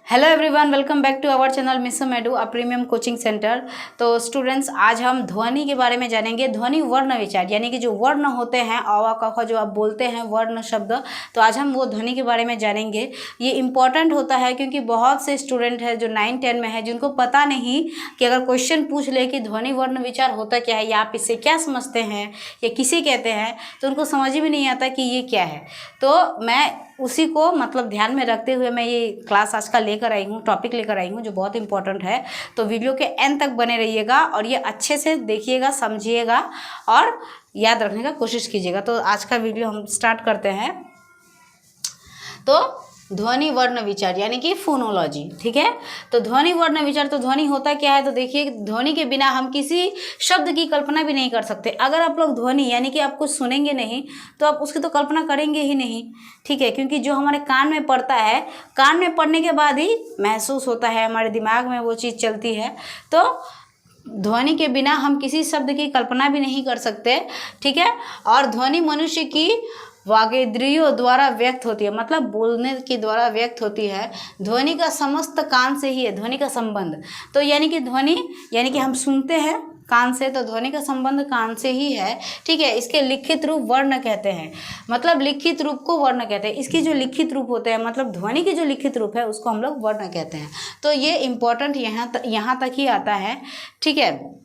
Hello everyone, welcome back to our channel मिसम Edu a premium coaching centre. तो students, आज हम ध्वनि के बारे में जानेंगे। ध्वनि वर्ण विचार यानी कि जो वर्ण होते हैं अ आ क ख जो आप बोलते हैं वर्ण शब्द, तो आज हम वो ध्वनि के बारे में जानेंगे। ये इम्पॉर्टेंट होता है क्योंकि बहुत से स्टूडेंट हैं जो 9-10 में है जिनको पता नहीं कि अगर क्वेश्चन पूछ ले कि ध्वनि वर्ण विचार होता क्या है या आप इससे क्या समझते हैं या किसे कहते हैं, तो उनको समझ में नहीं आता कि ये क्या है। तो मैं उसी को ध्यान में रखते हुए मैं ये क्लास आज का लेकर आई हूँ, टॉपिक लेकर आई हूँ जो बहुत इंपॉर्टेंट है। तो वीडियो के एंड तक बने रहिएगा और ये अच्छे से देखिएगा, समझिएगा और याद रखने का कोशिश कीजिएगा। तो आज का वीडियो हम स्टार्ट करते हैं। तो ध्वनि वर्ण विचार यानी कि फोनोलॉजी, ठीक है। तो ध्वनि वर्ण विचार, तो ध्वनि होता क्या है, तो देखिए ध्वनि के बिना हम किसी शब्द की कल्पना भी नहीं कर सकते। अगर आप लोग ध्वनि यानी कि आप कुछ सुनेंगे नहीं तो आप उसकी तो कल्पना करेंगे ही नहीं, ठीक है। क्योंकि जो हमारे कान में पड़ता है, कान में पड़ने के बाद ही महसूस होता है, हमारे दिमाग में वो चीज़ चलती है। तो ध्वनि के बिना हम किसी शब्द की कल्पना भी नहीं कर सकते, ठीक है। और ध्वनि मनुष्य की वागेंद्रियों द्वारा व्यक्त होती है, मतलब बोलने के द्वारा व्यक्त होती है। ध्वनि का समस्त कान से ही है, ध्वनि का संबंध। तो यानी कि ध्वनि यानी कि हम सुनते हैं कान से, तो ध्वनि का संबंध कान से ही है, ठीक है। इसके लिखित रूप वर्ण कहते हैं, मतलब लिखित रूप को वर्ण कहते हैं। इसकी जो लिखित रूप होते हैं, मतलब ध्वनि की जो लिखित रूप है उसको हम लोग वर्ण कहते हैं। तो ये इम्पोर्टेंट यहाँ तक ही आता है, ठीक है।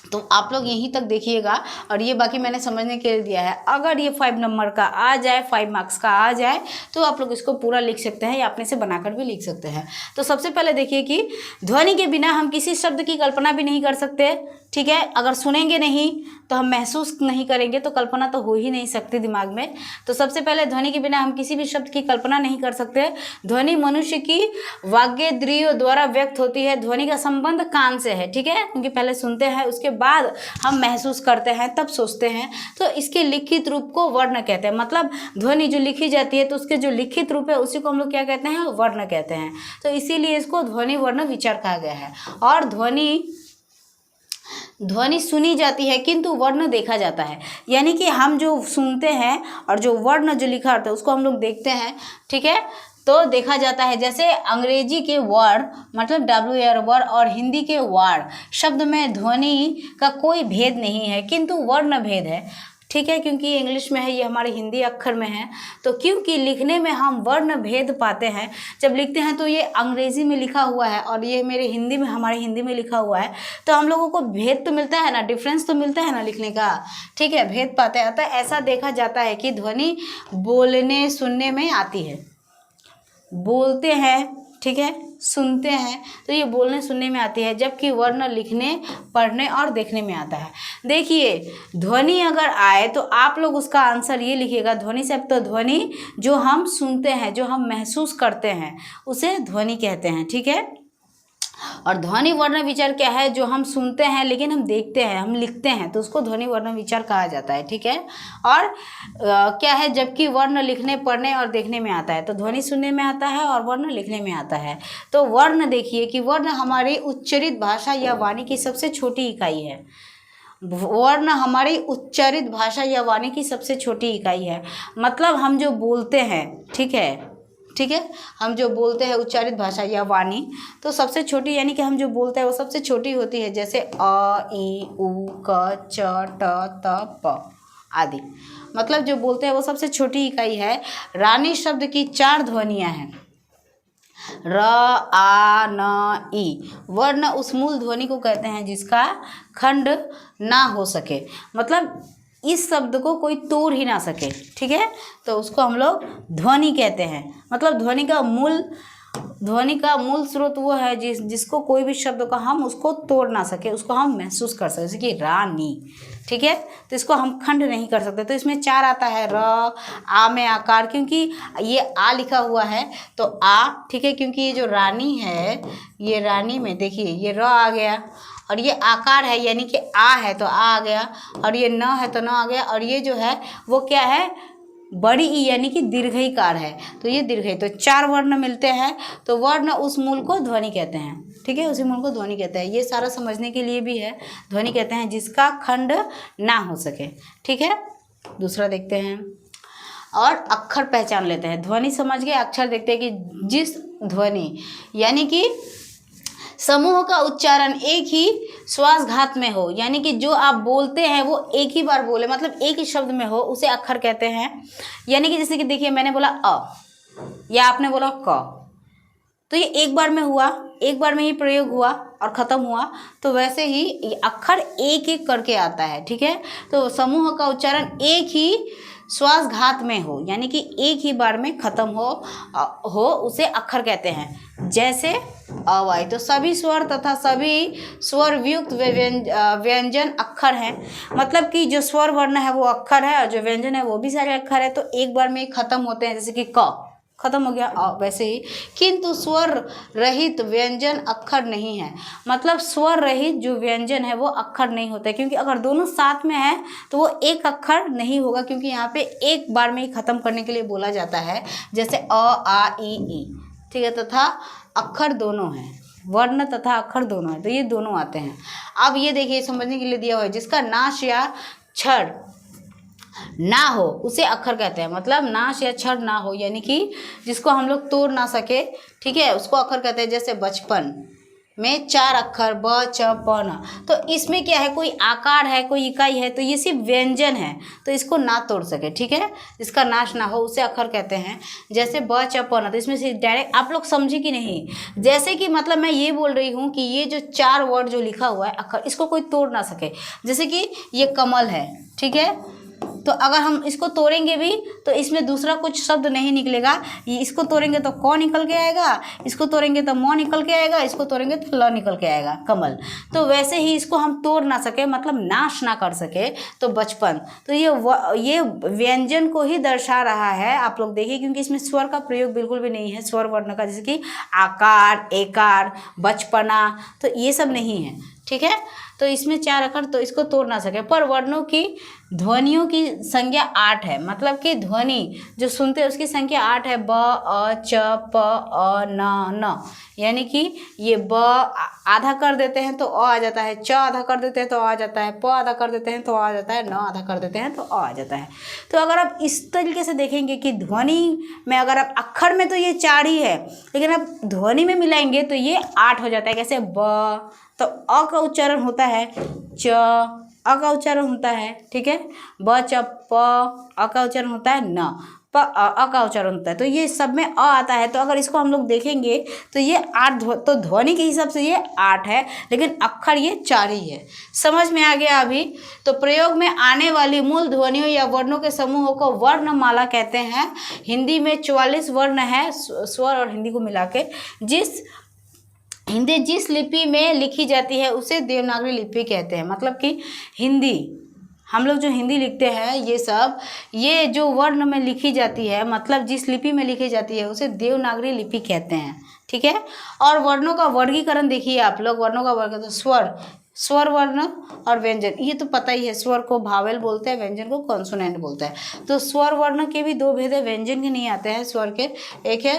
तो आप लोग यहीं तक देखिएगा और ये बाकी मैंने समझने के लिए दिया है। अगर ये 5 नंबर का आ जाए, 5 मार्क्स का आ जाए, तो आप लोग इसको पूरा लिख सकते हैं या अपने से बनाकर भी लिख सकते हैं। तो सबसे पहले देखिए कि ध्वनि के बिना हम किसी शब्द की कल्पना भी नहीं कर सकते, ठीक है। अगर सुनेंगे नहीं तो हम महसूस नहीं करेंगे, तो कल्पना तो हो ही नहीं सकती दिमाग में। तो सबसे पहले ध्वनि के बिना हम किसी भी शब्द की कल्पना नहीं कर सकते। ध्वनि मनुष्य की वागेंद्रियों द्वारा व्यक्त होती है। ध्वनि का संबंध कान से है, ठीक है, क्योंकि पहले सुनते हैं उसके बाद हम महसूस करते हैं, तब सोचते हैं। तो इसके लिखित रूप को वर्ण कहते हैं, मतलब ध्वनि जो लिखी जाती है तो उसके जो लिखित रूप है उसी को हम लोग क्या कहते हैं, वर्ण कहते हैं। तो इसीलिए इसको ध्वनि वर्ण विचार कहा गया है। और ध्वनि सुनी जाती है किंतु वर्ण देखा जाता है, यानी कि हम जो सुनते हैं और जो वर्ण जो लिखा होता है उसको हम लोग देखते हैं, ठीक है, तो देखा जाता है। जैसे अंग्रेजी के वर्ड मतलब WR वर्ड और हिंदी के वर्ड शब्द में ध्वनि का कोई भेद नहीं है किंतु वर्ण भेद है, ठीक है। क्योंकि ये इंग्लिश में है, ये हमारे हिंदी अक्षर में है, तो क्योंकि लिखने में हम वर्ण भेद पाते हैं। जब लिखते हैं तो ये अंग्रेजी में लिखा हुआ है और ये मेरे हिंदी में, हमारे हिंदी में लिखा हुआ है, तो हम लोगों को भेद तो मिलता है ना, डिफरेंस तो मिलता है ना लिखने का, ठीक है, भेद पाते हैं। तो ऐसा देखा जाता है कि ध्वनि बोलने सुनने में आती है। बोलते हैं, ठीक है, सुनते हैं, तो ये बोलने सुनने में आती है, जबकि वर्ण लिखने पढ़ने और देखने में आता है। देखिए ध्वनि अगर आए तो आप लोग उसका आंसर ये लिखिएगा ध्वनि से। अब तो ध्वनि जो हम सुनते हैं, जो हम महसूस करते हैं, उसे ध्वनि कहते हैं, ठीक है। और ध्वनि वर्ण विचार क्या है, जो हम सुनते हैं लेकिन हम देखते हैं, हम लिखते हैं, तो उसको ध्वनि वर्ण विचार कहा जाता है, ठीक है। और क्या है, जबकि वर्ण लिखने पढ़ने और देखने में आता है, तो ध्वनि सुनने में आता है और वर्ण लिखने में आता है। तो वर्ण देखिए कि वर्ण हमारी उच्चरित भाषा या वाणी की सबसे छोटी इकाई है। वर्ण हमारी उच्चरित भाषा या वाणी की सबसे छोटी इकाई है, मतलब हम जो बोलते हैं, ठीक है, ठीक है, हम जो बोलते हैं उच्चारित भाषा या वाणी, तो सबसे छोटी यानी कि हम जो बोलते हैं वो सबसे छोटी होती है। जैसे अ, ई, उ, क, च, ट, त, प आदि, मतलब जो बोलते हैं वो सबसे छोटी इकाई है। रानी शब्द की 4 ध्वनियाँ हैं, र, आ, न, ई। वर्ण उस मूल ध्वनि को कहते हैं जिसका खंड ना हो सके, मतलब इस शब्द को कोई तोड़ ही ना सके, ठीक है, तो उसको हम लोग ध्वनि कहते हैं। मतलब ध्वनि का मूल स्रोत वो है जिसको कोई भी शब्द का हम उसको तोड़ ना सके, उसको हम महसूस कर सके, जैसे कि रानी, ठीक है। तो इसको हम खंड नहीं कर सकते। तो इसमें 4 आता है, र, आ में आकार, क्योंकि ये आ लिखा हुआ है तो आ, ठीक है, क्योंकि ये जो रानी है, ये रानी में देखिए ये र आ गया, और ये आकार है यानी कि आ है तो आ गया, और ये न है तो न आ गया, और ये जो है वो क्या है, बड़ी ई यानी कि दीर्घईकार है, तो ये दीर्घई। तो 4 वर्ण मिलते हैं, तो वर्ण उस मूल को ध्वनि कहते हैं, ठीक है, उसी मूल को ध्वनि कहते हैं। ये सारा समझने के लिए भी है, ध्वनि कहते हैं जिसका खंड ना हो सके, ठीक है। दूसरा देखते हैं, और अक्षर पहचान लेते हैं। ध्वनि समझ गए, अक्षर देखते हैं कि जिस ध्वनि यानी कि समूह का उच्चारण एक ही श्वासघात में हो, यानी कि जो आप बोलते हैं वो एक ही बार बोले, मतलब एक ही शब्द में हो, उसे अक्षर कहते हैं। यानी कि जैसे कि देखिए मैंने बोला अ या आपने बोला क, तो ये एक बार में हुआ, एक बार में ही प्रयोग हुआ और ख़त्म हुआ। तो वैसे ही अक्षर एक एक करके आता है, ठीक है। तो समूह का उच्चारण एक ही श्वासघात में हो, यानी कि एक ही बार में ख़त्म हो उसे अक्षर कहते हैं। जैसे अवाई, तो सभी स्वर तथा सभी स्वर युक्त व्यंजन अक्षर हैं। मतलब कि जो स्वर वर्ण है वो अक्षर है और जो व्यंजन है वो भी सारे अक्षर है, तो एक बार में ख़त्म होते हैं। जैसे कि क खत्म हो गया, वैसे ही किंतु स्वर रहित व्यंजन अक्षर नहीं है। मतलब स्वर रहित जो व्यंजन है वो अक्षर नहीं होता है, क्योंकि अगर दोनों साथ में है तो वो एक अक्षर नहीं होगा, क्योंकि यहाँ पे एक बार में ही खत्म करने के लिए बोला जाता है। जैसे अ आ ई, ठीक है, तथा अक्षर दोनों हैं, वर्ण तथा अक्षर दोनों हैं, तो ये दोनों आते हैं। अब ये देखिए समझने के लिए दिया हुआ है, जिसका नाश या क्षर ना हो उसे अक्षर कहते हैं। मतलब नाश या क्षर ना हो, यानी कि जिसको हम लोग तोड़ ना सके, ठीक है, उसको अक्षर कहते हैं। जैसे बचपन में 4 अक्षर ब च प न, तो इसमें क्या है, कोई आकार है, कोई इकाई है, तो ये सिर्फ व्यंजन है, तो इसको ना तोड़ सके, ठीक है, इसका नाश ना हो उसे अक्षर कहते हैं। जैसे ब च प न, तो इसमें से डायरेक्ट आप लोग समझे कि नहीं, जैसे कि मतलब मैं ये बोल रही हूँ कि ये जो 4 वर्ड जो लिखा हुआ है अक्षर, इसको कोई तोड़ ना सके। जैसे कि ये कमल है, ठीक है, तो अगर हम इसको तोड़ेंगे भी तो इसमें दूसरा कुछ शब्द नहीं निकलेगा। ये इसको तोड़ेंगे तो क निकल के आएगा, इसको तोड़ेंगे तो म निकल के आएगा, इसको तोड़ेंगे तो ल निकल के आएगा, कमल। तो वैसे ही इसको हम तोड़ ना सके, मतलब नाश ना कर सके, तो बचपन, तो ये व्यंजन को ही दर्शा रहा है। आप लोग देखिए, क्योंकि इसमें स्वर का प्रयोग बिल्कुल भी नहीं है, स्वर वर्ण का, जैसे कि आकार, एकार, बचपना, तो ये सब नहीं है, ठीक है। तो इसमें 4 अक्षर, तो इसको तोड़ ना सके। पर वर्णों की ध्वनियों की संख्या 8 है, मतलब कि ध्वनि जो सुनते हैं उसकी संख्या 8 है। ब अ च प अ न, यानी कि ये ब आधा कर देते हैं तो अ आ जाता है, च आधा कर देते हैं तो आ जाता है, प आधा कर देते हैं तो आ जाता है, न आधा कर देते हैं तो आ जाता है। तो अगर आप इस तरीके से देखेंगे कि ध्वनि में अगर आप अक्षर में तो ये 4 ही है, लेकिन आप ध्वनि में मिलाएंगे तो ये 8 हो जाता है। कैसे, ब, तो अ का उच्चारण होता है च, अ का उच्चारण होता है, ठीक है, ब च प, अ का उच्चारण होता है न, प अ का उच्चारण होता है, तो ये सब में अ आता है। तो अगर इसको हम लोग देखेंगे तो ये 8, तो ध्वनि के हिसाब से ये 8 है, लेकिन अक्षर ये 4 ही है। समझ में आ गया अभी। तो प्रयोग में आने वाली मूल ध्वनियों या वर्णों के समूहों को वर्णमाला कहते हैं। हिंदी में 44 वर्ण है, स्वर और हिंदी को मिला के। हिंदी जिस लिपि में लिखी जाती है उसे देवनागरी लिपि कहते हैं। मतलब कि हिंदी, हम लोग जो हिंदी लिखते हैं ये जो वर्ण में लिखी जाती है, मतलब जिस लिपि में लिखी जाती है उसे देवनागरी लिपि कहते हैं, ठीक है। और वर्णों का वर्गीकरण देखिए आप लोग, वर्णों का वर्ग, तो स्वर वर्ण और व्यंजन, ये तो पता ही है, स्वर को भावेल बोलते हैं, व्यंजन को कॉन्सोनेंट बोलते हैं। तो स्वर वर्ण के भी 2 भेद है, व्यंजन के नहीं आते हैं स्वर के। एक है,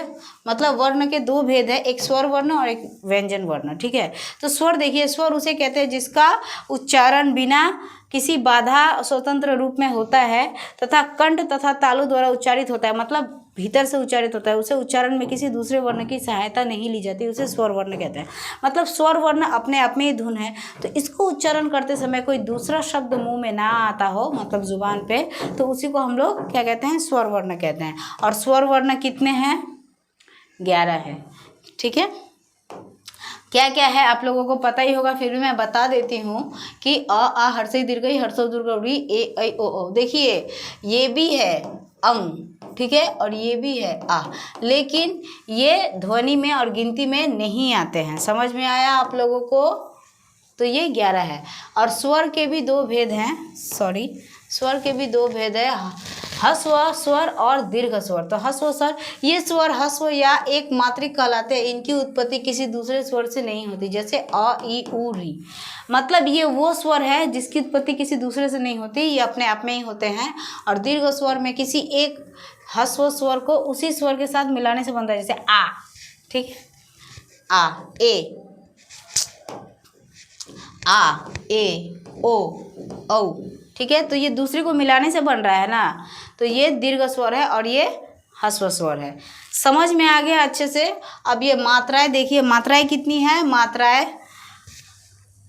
मतलब वर्ण के 2 भेद है, एक स्वर वर्ण और एक व्यंजन वर्ण, ठीक है। तो स्वर देखिए, स्वर उसे कहते हैं जिसका उच्चारण बिना किसी बाधा स्वतंत्र रूप में होता है तथा कंठ तथा तालु द्वारा उच्चारित होता है, मतलब भीतर से उच्चारित होता है, उसे उच्चारण में किसी दूसरे वर्ण की सहायता नहीं ली जाती, उसे स्वर वर्ण कहते हैं। मतलब स्वर वर्ण अपने आप में ही धुन है, तो इसको उच्चारण करते समय कोई दूसरा शब्द मुंह में ना आता हो, मतलब जुबान पे, तो उसी को हम लोग क्या कहते हैं, स्वर वर्ण कहते हैं। और स्वर वर्ण कितने हैं, 11 है, ठीक है। क्या क्या है आप लोगों को पता ही होगा, फिर भी मैं बता देती हूँ कि अ आ हर्ष दीर्घ हर्ष दीर्घ ए ऐ ओ। देखिए ये भी है अंग, ठीक है, और ये भी है आ, लेकिन ये ध्वनि में और गिनती में नहीं आते हैं। समझ में आया आप लोगों को। तो ये 11 है। और स्वर के भी 2 भेद हैं, स्वर के भी 2 भेद है, ह्रस्व स्वर और दीर्घ स्वर। तो ह्रस्व स्वर, ये स्वर ह्रस्व या एक मात्रिक कहलाते हैं, इनकी उत्पत्ति किसी दूसरे स्वर से नहीं होती। जैसे अ ई उ री, मतलब ये वो स्वर है जिसकी उत्पत्ति किसी दूसरे से नहीं होती, ये अपने आप में ही होते हैं। और दीर्घ स्वर में किसी एक ह्रस्व स्वर को उसी स्वर के साथ मिलाने से बनता है, जैसे आ, ठीक है, आ ए, आ ए ओ औ, ठीक है। तो ये दूसरे को मिलाने से बन रहा है ना, तो ये दीर्घ स्वर है और ये ह्रस्व स्वर है। समझ में आ गया अच्छे से। अब ये मात्राएं देखिए, मात्राएं कितनी हैं, मात्राएं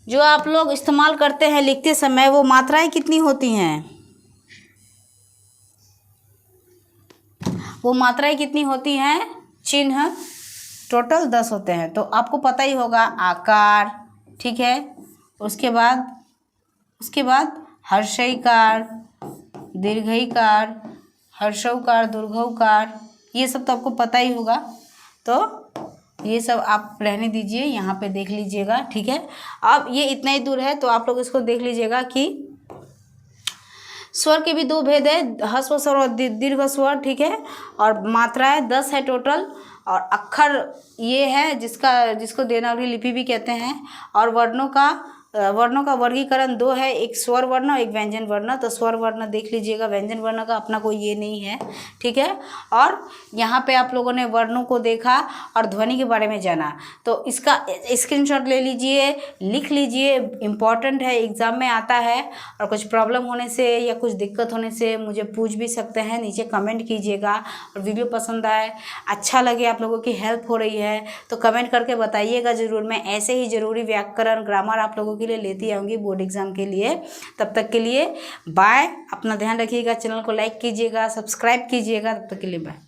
जो आप लोग इस्तेमाल करते हैं लिखते समय, वो मात्राएं कितनी होती हैं, वो मात्राएं कितनी होती हैं, चिन्ह टोटल 10 होते हैं। तो आपको पता ही होगा, आकार, ठीक है, उसके बाद हर्षईकार, दीर्घईकार, हर्षौकार, दीर्घौकार, ये सब तो आपको पता ही होगा। तो ये सब आप रहने दीजिए, यहाँ पे देख लीजिएगा, ठीक है। अब ये इतना ही दूर है तो आप लोग इसको देख लीजिएगा कि स्वर के भी दो भेद है, ह्रस्व स्वर और दीर्घ स्वर, ठीक है। और मात्राएं 10 है टोटल, और अक्षर ये है जिसको देवनागरी लिपि भी कहते हैं। और वर्णों का वर्गीकरण 2 है, एक स्वर वर्ण और एक व्यंजन वर्ण। तो स्वर वर्ण देख लीजिएगा, व्यंजन वर्ण का अपना कोई ये नहीं है, ठीक है। और यहाँ पे आप लोगों ने वर्णों को देखा और ध्वनि के बारे में जाना, तो इसका स्क्रीनशॉट ले लीजिए, लिख लीजिए, इम्पॉर्टेंट है, एग्ज़ाम में आता है। और कुछ प्रॉब्लम होने से या कुछ दिक्कत होने से मुझे पूछ भी सकते हैं, नीचे कमेंट कीजिएगा। और वीडियो पसंद आए, अच्छा लगे, आप लोगों की हेल्प हो रही है तो कमेंट करके बताइएगा ज़रूर। मैं ऐसे ही ज़रूरी व्याकरण, ग्रामर आप लोगों के लिए लेती आऊँगी बोर्ड एग्ज़ाम के लिए। तब तक के लिए बाय, अपना ध्यान रखिएगा, चैनल को लाइक कीजिएगा, सब्सक्राइब कीजिएगा। तब तक के लिए बाय।